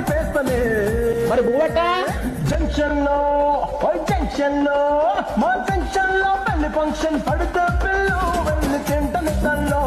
కలిపేస్తలే. మరి బువ్వట జంక్షన్ లో జంక్షన్ లో మా జంక్షన్ లో పెళ్లి ఫంక్షన్ పడితే పిల్లు వెళ్ళి తింటలు తల్లో